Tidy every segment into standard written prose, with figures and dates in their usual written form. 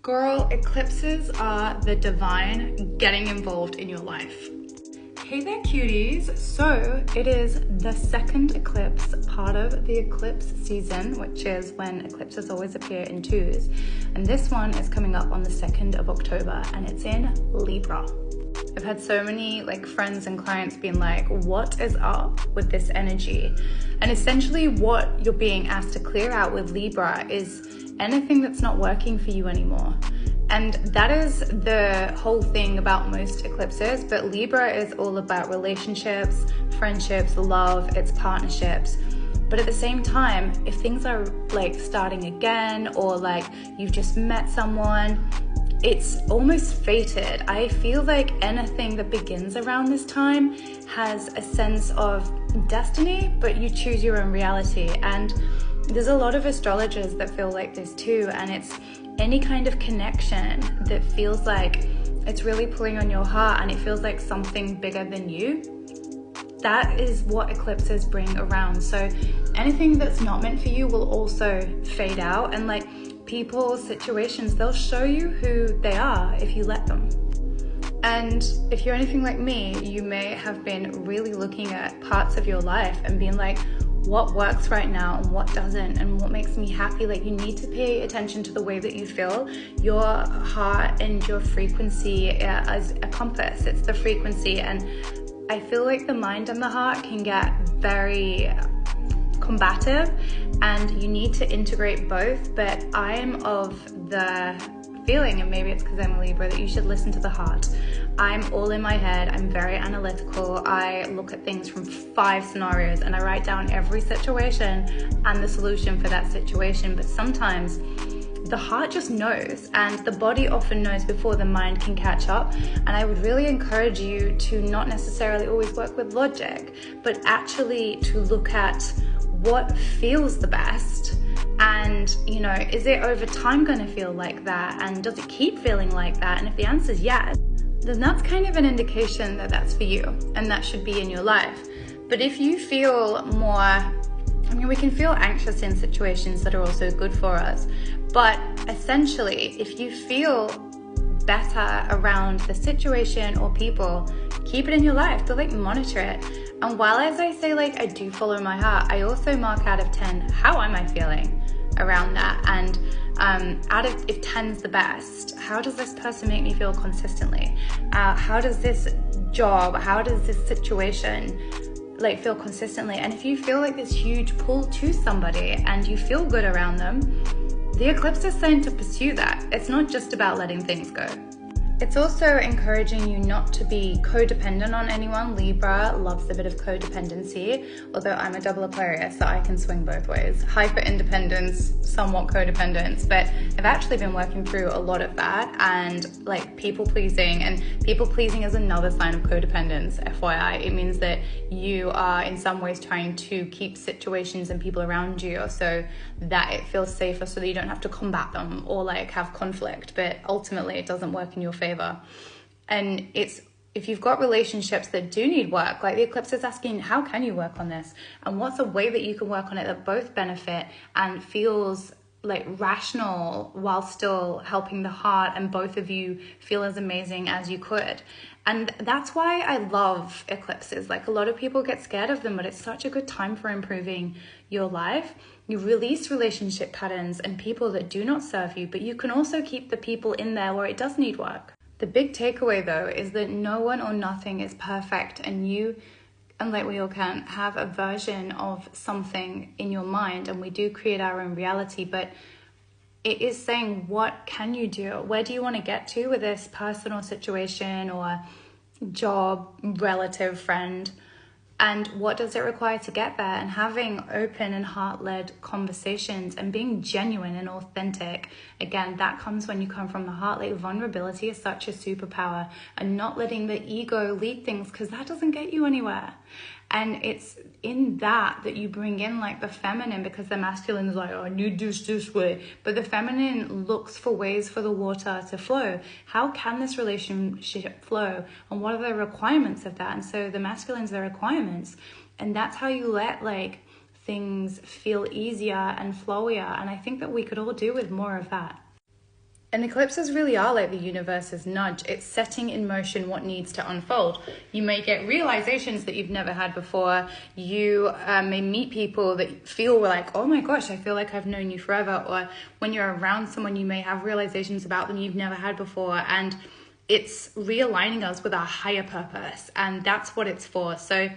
Girl, eclipses are the divine getting involved in your life. Hey there cuties, so it is the second eclipse, part of the eclipse season, which is when eclipses always appear in twos. And this one is coming up on the 2nd of October and it's in Libra. I've had so many friends and clients being like, what is up with this energy? And essentially what you're being asked to clear out with Libra is anything that's not working for you anymore. And that is the whole thing about most eclipses, but Libra is all about relationships, friendships, love, it's partnerships. But at the same time, if things are starting again, or you've just met someone, it's almost fated. I feel like anything that begins around this time has a sense of destiny, but you choose your own reality. And there's a lot of astrologers that feel like this too, and it's any kind of connection that feels like it's really pulling on your heart and it feels like something bigger than you. That is what eclipses bring around. So anything that's not meant for you will also fade out, and people, situations, they'll show you who they are if you let them. And if you're anything like me, you may have been really looking at parts of your life and being like, what works right now and what doesn't, and what makes me happy. You need to pay attention to the way that you feel. Your heart and your frequency is a compass. It's the frequency, and I feel like the mind and the heart can get very combative and you need to integrate both. But I am of the feeling, and maybe it's because I'm a Libra, that you should listen to the heart. I'm all in my head, I'm very analytical, I look at things from 5 scenarios and I write down every situation and the solution for that situation. But sometimes the heart just knows, and the body often knows before the mind can catch up. And I would really encourage you to not necessarily always work with logic, but actually to look at what feels the best. And is it over time going to feel like that, and does it keep feeling like that? And if the answer is yes, then that's kind of an indication that that's for you and that should be in your life. But if you feel more, we can feel anxious in situations that are also good for us, but essentially if you feel better around the situation or people, keep it in your life, to monitor it. And while, as I say, I do follow my heart, I also mark out of 10, how am I feeling around that? And out of, if 10's the best, how does this person make me feel consistently? How does this job, how does this situation feel consistently? And if you feel this huge pull to somebody and you feel good around them, the eclipse is saying to pursue that. It's not just about letting things go. It's also encouraging you not to be codependent on anyone. Libra loves a bit of codependency, although I'm a double Aquarius, so I can swing both ways. Hyper independence, somewhat codependence, but I've actually been working through a lot of that, and people pleasing. And people pleasing is another sign of codependence, FYI. It means that you are in some ways trying to keep situations and people around you so that it feels safer, so that you don't have to combat them or have conflict, but ultimately it doesn't work in your favor. And it's, if you've got relationships that do need work, the eclipse is asking, how can you work on this? And what's a way that you can work on it that both benefit and feels rational while still helping the heart, and both of you feel as amazing as you could. And that's why I love eclipses. A lot of people get scared of them, but it's such a good time for improving your life. You release relationship patterns and people that do not serve you, but you can also keep the people in there where it does need work. The big takeaway though is that no one or nothing is perfect, and you, and we all can, have a version of something in your mind, and we do create our own reality. But it is saying, what can you do? Where do you want to get to with this personal situation or job, relative, friend? And what does it require to get there? And having open and heart-led conversations and being genuine and authentic. Again, that comes when you come from the heart. Vulnerability is such a superpower, and not letting the ego lead things, because that doesn't get you anywhere. And it's in that you bring in the feminine, because the masculine is I need this way. But the feminine looks for ways for the water to flow. How can this relationship flow? And what are the requirements of that? And so the masculine's the requirements. And that's how you let things feel easier and flowier. And I think that we could all do with more of that. And eclipses really are like the universe's nudge. It's setting in motion what needs to unfold. You may get realizations that you've never had before. You may meet people that feel like, oh my gosh, I feel like I've known you forever. Or when you're around someone, you may have realizations about them you've never had before. And it's realigning us with our higher purpose. And that's what it's for. So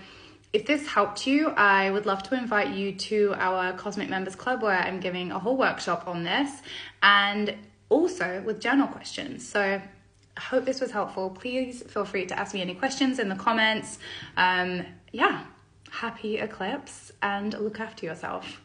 if this helped you, I would love to invite you to our Cosmic Members Club, where I'm giving a whole workshop on this, and also with journal questions. So I hope this was helpful. Please feel free to ask me any questions in the comments. Happy eclipse, and look after yourself.